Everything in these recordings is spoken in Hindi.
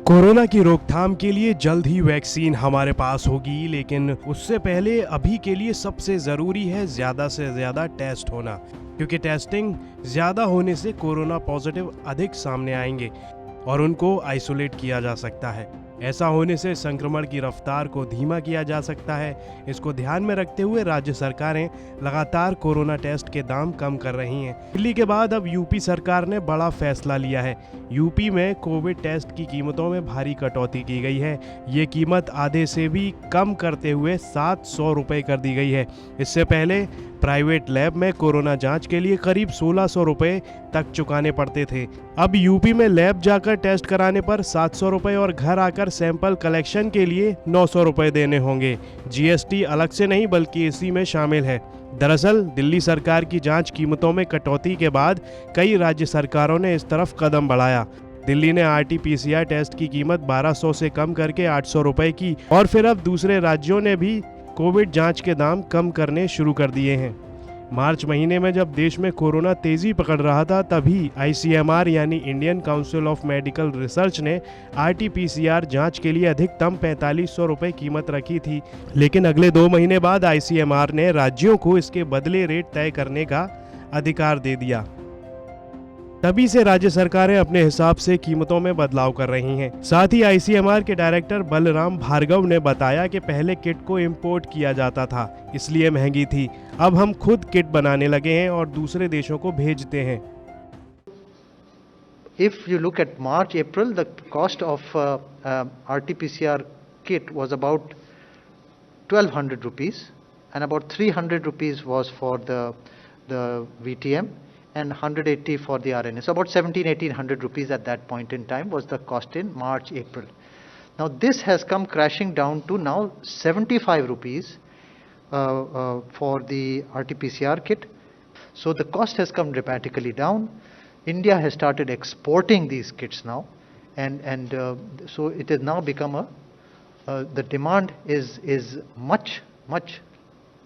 कोरोना की रोकथाम के लिए जल्द ही वैक्सीन हमारे पास होगी, लेकिन उससे पहले अभी के लिए सबसे ज़रूरी है ज़्यादा से ज़्यादा टेस्ट होना, क्योंकि टेस्टिंग ज़्यादा होने से कोरोना पॉजिटिव अधिक सामने आएंगे और उनको आइसोलेट किया जा सकता है। ऐसा होने से संक्रमण की रफ्तार को धीमा किया जा सकता है। इसको ध्यान में रखते हुए राज्य सरकारें लगातार कोरोना टेस्ट के दाम कम कर रही हैं। दिल्ली के बाद अब यूपी सरकार ने बड़ा फैसला लिया है। यूपी में कोविड टेस्ट की कीमतों में भारी कटौती की गई है। ये कीमत आधे से भी कम करते हुए 700 रुपये कर दी गई है। इससे पहले प्राइवेट लैब में कोरोना जांच के लिए करीब 1600 रुपये तक चुकाने पड़ते थे। अब यूपी में लैब जाकर टेस्ट कराने पर 700 रुपये और घर आकर सैंपल कलेक्शन के लिए 900 रुपये देने होंगे। जीएसटी अलग से नहीं बल्कि इसी में शामिल है। दरअसल दिल्ली सरकार की जांच कीमतों में कटौती के बाद कई राज्य सरकारों ने इस तरफ कदम बढ़ाया। दिल्ली ने RT-PCR टेस्ट की कीमत 1200 से कम करके 800 रुपये की और फिर अब दूसरे राज्यों ने भी कोविड जांच के दाम कम करने शुरू कर दिए हैं। मार्च महीने में जब देश में कोरोना तेजी पकड़ रहा था, तभी ICMR यानी Indian council of medical research ने RT-PCR जांच के लिए अधिकतम 4500 रुपये कीमत रखी थी। लेकिन अगले 2 महीने बाद ICMR ने राज्यों को इसके बदले रेट तय करने का अधिकार दे दिया। तभी से राज्य सरकारें अपने हिसाब से कीमतों में बदलाव कर रही हैं। साथ ही ICMR के डायरेक्टर बलराम भार्गव ने बताया कि पहले किट को इंपोर्ट किया जाता था, इसलिए महंगी थी। अब हम खुद किट बनाने लगे हैं और दूसरे देशों को भेजते हैं। If you look at March, April, the cost of RT-PCR kit was about 1200 rupees, and about 300 rupees was for the VTM. And 180 for the RNA. So about 1700-1800 rupees at that point in time was the cost in March, April. Now this has come crashing down to now 75 rupees for the RT-PCR kit. So the cost has come dramatically down. India has started exporting these kits now, and so it has now become the demand is much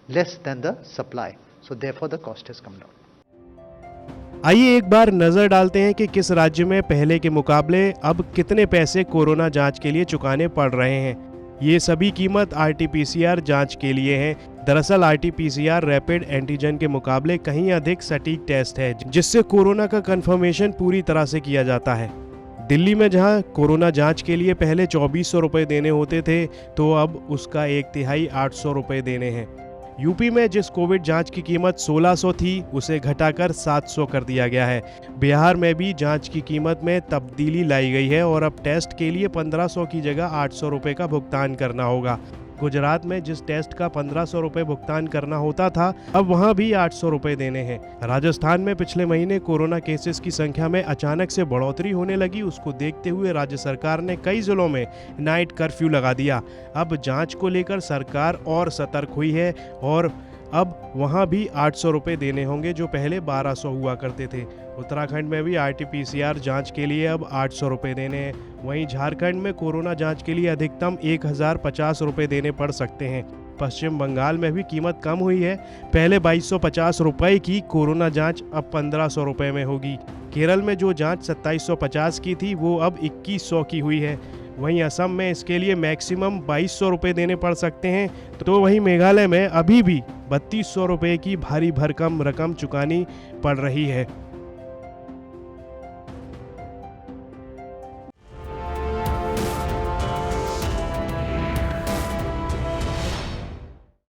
less than the supply. So therefore the cost has come down. आइए एक बार नजर डालते हैं कि किस राज्य में पहले के मुकाबले अब कितने पैसे कोरोना जांच के लिए चुकाने पड़ रहे हैं। ये सभी कीमत RT-PCR जांच के लिए है। दरअसल RT-PCR रैपिड एंटीजन के मुकाबले कहीं अधिक सटीक टेस्ट है, जिससे कोरोना का कंफर्मेशन पूरी तरह से किया जाता है। दिल्ली में जहां कोरोना जांच के लिए पहले 2400 रुपये देने होते थे, तो अब उसका 1/3 800 रुपये देने हैं। यूपी में जिस कोविड जांच की कीमत 1600 थी, उसे घटाकर 700 कर दिया गया है। बिहार में भी जांच की कीमत में तब्दीली लाई गई है और अब टेस्ट के लिए 1500 की जगह 800 रुपये का भुगतान करना होगा। गुजरात में जिस टेस्ट का 1500 रुपये भुगतान करना होता था, अब वहां भी 800 रुपये देने हैं। राजस्थान में पिछले महीने कोरोना केसेस की संख्या में अचानक से बढ़ोतरी होने लगी। उसको देखते हुए राज्य सरकार ने कई जिलों में नाइट कर्फ्यू लगा दिया। अब जांच को लेकर सरकार और सतर्क हुई है और अब वहां भी 800 रुपये देने होंगे, जो पहले 1200 हुआ करते थे। उत्तराखंड में भी RT-PCR जांच के लिए अब 800 रुपये देने हैं। वहीं झारखंड में कोरोना जांच के लिए अधिकतम 1050 रुपये देने पड़ सकते हैं। पश्चिम बंगाल में भी कीमत कम हुई है। पहले 2250 रुपये की कोरोना जांच अब 1500 रुपये में होगी। केरल में जो जांच 2750 की थी, वो अब 2100 की हुई है। वहीं असम में इसके लिए मैक्सिमम 2200 रुपये देने पड़ सकते हैं। तो वहीं मेघालय में अभी भी 3200 रुपये की भारी भरकम रकम चुकानी पड़ रही है।